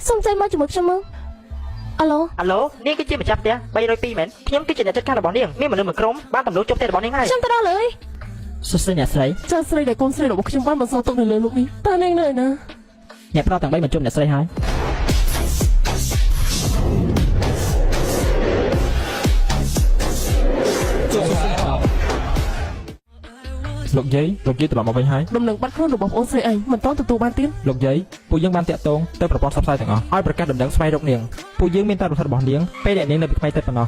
សុំใจមកជាមួយខ្ញុំមកអាឡូនាងគឺជាម្ចាស់ផ្ទះ302មែនខ្ញុំគឺជាអ្នកចាត់ការរបស់នាងមានមនុស្សមួយក្រុមបានទំនួលជប់ផ្ទះរបស់នាងហើយខ្ញុំទៅដល់ហើយសួស្តីអ្នកស្រីចាស្រីដែលកូនស្រីរបស់ខ្ញុំបានបន្សល់ទុកនៅលើលោកនេះតើនាងនៅណាអ្នកប្រុសទាំង3មកជួបអ្នកស្រីហើយលោកយាយត្រឡប់មកវិញហើយដំណឹងបាត់ខ្លួនរបស់អូនស្រីឯងមិនទាន់ទទួលបានទៀតលោកយាយពួកយើងបានតាក់ទងទៅប្រព័ន្ធផ្សព្វផ្សាយទាំងអស់ឲ្យប្រកាសដំណឹងស្វែងរកនាងពួកយើងមានតែរថរបស់នាងពេលដែលនាងនៅពីថ្មីទៅប៉ុណ្ណោះ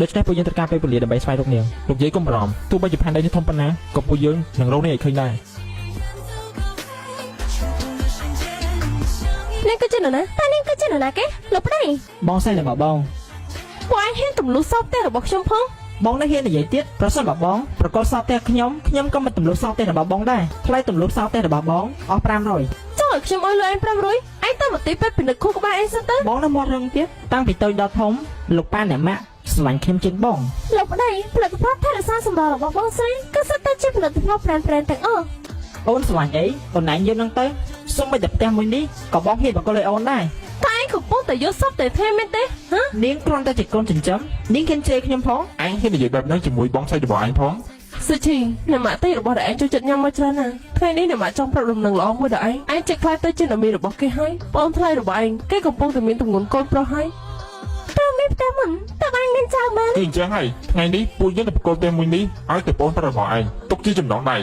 ដូច្នេះពួកយើងត្រូវការពេលវេលាដើម្បីស្វែងរកនាងលោកយាយកុំបារម្ភទោះបីជាផែនដីនេះធំប៉ុណ្ណាក៏ពួកយើងនឹងរកនាងឲ្យឃើញដែរនាងគឺជានរណាតើនាងគឺជានរណាគេលោកប្តីបងស្រីរបស់បងពួកឯងហ៊ានទម្លុះសោកផ្ទះរបស់ខ្ញុំផងបងនៅហ៊ាននិយាយទៀតប្រសិនបើបងប្រកល់សោកផ្ទះខ្ញុំក៏មិនទម្លុះសោកផ្ទះរបស់បងដែរថ្លៃទម្លុះសោកផ្ទះរបស់បងអស់500ចង់ឲ្យខ្ញុំឲ្យលុយឯង500ឯងទៅមន្ទីរពេទ្យពិនិត្យខួរក្បាលឯងសិនទៅបងនៅមាត់រឹងទៀតតាំងពីតូចដល់ធំលោកប៉ាអ្នកម៉ាក់ស្រឡាញ់ខ្ញុំជាងបងលោកប្តីផលិតផលថែរក្សាសម្រស់របស់បងស្រីគឺសិតតែជាផលិតផលប្រែនទាំងអស់អូនស្រឡាញ់អីអូនឯងយកនឹងទៅសុំបីតែផ្ទះមួយនេះក៏បងហ៊ានបកលឲ្យអូនដែរតែឯងកំពុងតែយកសពតែthêmមែនទេហ៎នាងគ្រាន់តែជាកូនចិញ្ចឹមនាងហ៊ានជេរខ្ញុំផងឯងហ៊ាននិយាយបែបហ្នឹងជាមួយបងស្រីរបស់ឯងផងសុជីអ្នកម៉ាក់ទេរបស់ឯងចូលចិត្តញ៉ាំមកច្រើនណាស់ថ្ងៃនេះអ្នកម៉ាក់ចង់ប្រាប់ដំណឹងល្អមួយដល់ឯងចេះខ្លាចទៅជានាមីរបស់គេហើយបងថ្លៃរបស់ឯងគេកំពុងតែមានទម្ងន់កូនប្រុសហើយតែមានផ្ទះមិនតើឯងមានចៅមែនគឺអញ្ចឹងហើយថ្ងៃនេះពួកយើងទៅប្រកល់ផ្ទះមួយនេះឲ្យទៅបងប្រុសរបស់ឯងទុកជាចំណងដៃ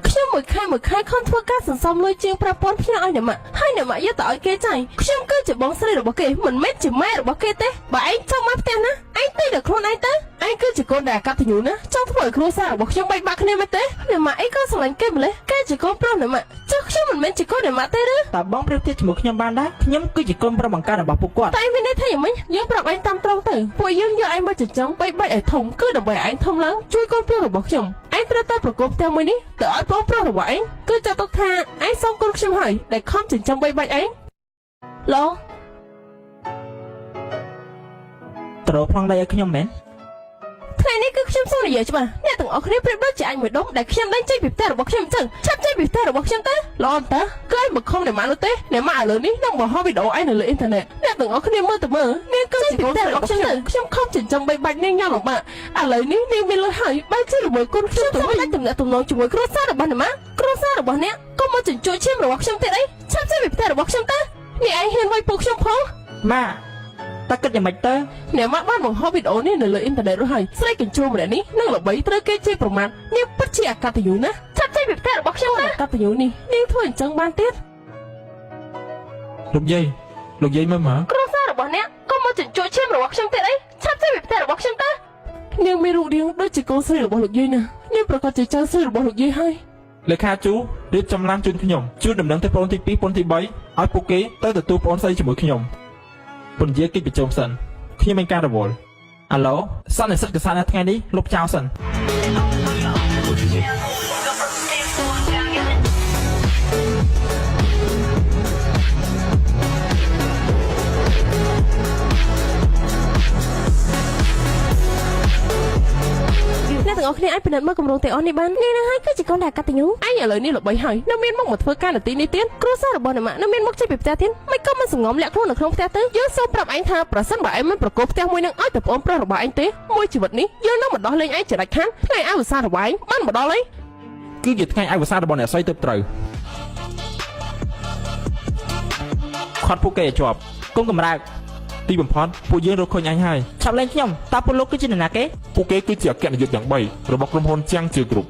ខ្ញុំមួយខែខំធ្វើការសន្សំលុយជាង5000ភ្នាក់ឲ្យអ្នកម៉ាក់ហើយអ្នកម៉ាក់យកទៅឲ្យគេចាយខ្ញុំគឺជាបងស្រីរបស់គេមិនមែនជាម៉ែរបស់គេទេបើឯងចង់មកផ្ទះណាឯងទៅដល់ខ្លួនឯងទៅឯងគឺជាកូនដែលអកតញ្ញូណាចង់ធ្វើឲ្យគ្រួសាររបស់ខ្ញុំបែកបាក់គ្នាមែនទេអ្នកម៉ាក់អីក៏ស្រឡាញ់គេម្លេះគេជាកូនប្រុសអ្នកម៉ាក់ចុះខ្ញុំមិនមែនជាកូនអ្នកម៉ាក់ទេឬតើបងប្រៀបធៀបជាមួយខ្ញុំបានដែរខ្ញុំគឺជាកូនប្រុសបង្កើតរបស់ពួកគាត់តែឯងមានន័យថាយ៉ាងម៉េចយើងប្រាប់ឯងតាមត្រង់ទៅពួកយើងយកឯងមកចិញ្ចឹមបែកបាច់ឲ្យធំគឺដើម្បីឯងធំឡើងជួយកូនប្រុសរបស់ខ្ញុំឯងត្រូវតែប្រកបផ្ទះមួយនេះទៅឲ្យបងប្រុសរបស់ឯងគឺចាត់ទុកថាឯងសងគុណខ្ញុំហើយដែលខំចិញ្ចឹមបែកបាច់ឯងឡូត្រោប្លង់ដៃឲ្យខ្ញុំមែនថ្ងៃនេះគឺខ្ញុំសូមនិយាយច្បាស់អ្នកទាំងអស់គ្នាប្រៀបដូចជាអញមួយដុំដែលខ្ញុំដេញចេញពីផ្ទះរបស់ខ្ញុំអញ្ចឹងឆាប់ចេញពីផ្ទះរបស់ខ្ញុំទៅល្អអត់តើគឺឯងមកខំអ្នកម៉ាក់នោះទេអ្នកម៉ាក់ឥឡូវនេះនឹងបង្ហោះវីដេអូឯងនៅលើអ៊ីនធឺណិតអ្នកទាំងអស់គ្នាមើលទៅមើលនាងគឺជាកូនស្រីរបស់ខ្ញុំទៅខ្ញុំខំចិញ្ចឹមបែកបាច់នាងយ៉ាងលំបាកឥឡូវនេះនាងមានលុយហើយបែរជារំលងគុណខ្ញុំទៅវិញទំនាក់ទំនងជាមួយគ្រួសាររបស់អ្នកម៉ាក់គ្រួសាររបស់អ្នកក៏មកចិញ្ចួចឈាមរបស់ខ្ញុំទៀតអីឆាប់ចេញពីផ្ទះរបស់ខ្ញុំទៅនេះឯងហ៊ានវាយពួកខ្ញុំផងម៉ាក់តើគិតយ៉ាងម៉េចទៅអ្នកម៉ាក់បានបង្ហោះវីដេអូនេះនៅលើអ៊ីនធឺណិតរួចហើយស្រីកញ្ជូម្នាក់នេះនឹងល្បីត្រូវគេជេរប្រមាថនាងពិតជាអកតញ្ញូណាឆាប់ចេញពីផ្ទះរបស់ខ្ញុំទៅអកតញ្ញូនេះនាងធ្វើអញ្ចឹងបានទៀតលោកយាយមើលមកគ្រួសាររបស់អ្នកក៏មកចិញ្ចួចឈាមរបស់ខ្ញុំទៀតអីឆាប់ចេញពីផ្ទះរបស់ខ្ញុំទៅនាងមានរូបរាងដូចជាកូនស្រីរបស់លោកយាយណានាងប្រកាសជាចៅស្រីរបស់លោកយាយហើយលេខាជូរៀបចំឡានជូនខ្ញុំជូនដំណឹងទៅប្អូនទី2ប្អូនទី3ឲ្យពួកគេទៅទទួលប្អូនស្រីជាមួយខ្ញុំពន្យាកិច្ចប្រជុំសិនខ្ញុំមានការរវល់អាឡូសន្និសិទកសានថ្ងៃនេះលុបចោលសិនអ្នកទាំងអស់គ្នាអាចពិនិត្យមើលគម្រោងទាំងអស់នេះបាននេះនឹងហើយគឺជាកូនដែលអកតញ្ញូអញឥឡូវនេះល្បីហើយនៅមានមុខមកធ្វើការនៅទីនេះទៀតគ្រួសាររបស់អ្នកម៉ាក់នៅមានមុខចេញពីផ្ទះទៀតមិនក៏មិនសងំលាក់ខ្លួននៅក្នុងផ្ទះទៅយើងសូមប្រាប់ឯងថាប្រសិនបើឯងមិនប្រកបផ្ទះមួយនឹងឲ្យទៅប្អូនប្រុសរបស់ឯងទេមួយជីវិតនេះយើងនឹងបណ្ដោះលែងឯងជាដាច់ខាតថ្ងៃអវសានរបស់ឯងបានមកដល់ហើយគឺជាថ្ងៃអវសានរបស់អ្នកស្រីទៅត្រូវខាត់ពួកគេឲ្យជាប់គុំកម្រើកទីបំផុតពួកយើងរកឃើញអញហើយឆាប់លេងខ្ញុំតើពួកលោកគឺជានរណាគេពួកគេគឺជាអគ្គនាយកទាំង3របស់ក្រុមហ៊ុនជាងជឺគ្រុប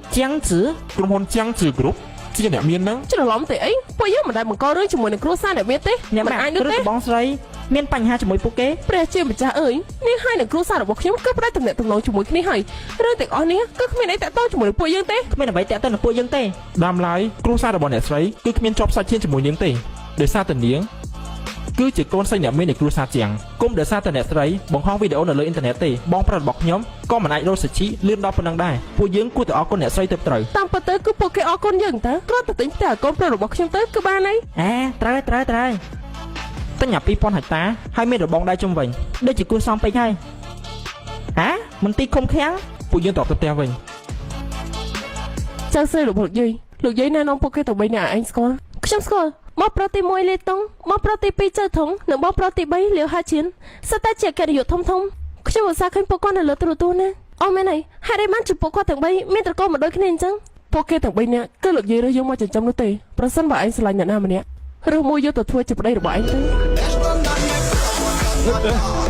ក្រុមហ៊ុនជាងជឺគ្រុបជាអ្នកមាននឹងច្រឡំទេអីពួកយើងមិនដែលបង្ករឿងជាមួយនឹងគ្រួសារអ្នកមានទេអ្នកមិនអាចនោះទេបងស្រីមានបញ្ហាជាមួយពួកគេព្រះជាម្ចាស់អើយនាងហើយនឹងគ្រួសាររបស់ខ្ញុំគឺផ្ដាច់ទំនាក់ទំនងជាមួយគ្នាហើយរឿងទាំងអស់នេះគឺគ្មានអីតាក់ទងជាមួយនឹងពួកយើងទេគ្មានអ្វីតាក់ទងនឹងពួកយើងទេដើមឡើយគ្រួសាររបស់អ្នកស្រីគឺគ្មានជាប់សាច់ឈាមជាមួយនាងទេដោយសារតែនាងគឺជាកូនស្រីអ្នកមាននៃគ្រួសារជាងគុំដោយសារតែអ្នកស្រីបង្ហោះវីដេអូនៅលើអ៊ីនធឺណិតទេបងប្រុសរបស់ខ្ញុំក៏មិនអាចរកសាជីលឿនដល់ប៉ុណ្ណឹងដែរពួកយើងគួរតែអរគុណអ្នកស្រីទៅត្រូវតាមពិតទៅគឺពួកគេអរគុណយើងតើគ្រាន់តែទិញផ្ទះឲ្យកូនប្រុសរបស់ខ្ញុំទៅគឺបានហើយត្រូវទិញអា2000ហិកតាហើយមានរបងដែរជុំវិញដូចជាគួរសមពេកហើយមន្ទីរឃុំឃាំងពួកយើងតបទៅផ្ទះវិញចៅស្រីរបស់លោកយាយណែនាំពួកគេទៅ3នាក់ឯងស្គាល់ខ្ញុំស្គាល់ មកប្រុសទី1លេតុងមកប្រុសទី2ចៅធំនិងមកប្រុសទី3លាវហាឈៀនសិតតែជាកិត្តិយសធំខ្ញុំឧស្សាហ៍ឃើញពួកគាត់នៅលើទូរទស្សន៍ណាអូមែនហើយហេតុអីបានជាពួកគាត់ទាំង3មានត្រកូលមកដូចគ្នាអញ្ចឹងពួកគេទាំង3នាក់គឺលោកយាយរើសយកមកចិញ្ចឹមនោះទេប្រសិនបើឯងស្រឡាញ់អ្នកណាម្នាក់រើសមួយយកទៅធ្វើជាប្តីរបស់ឯងទៅ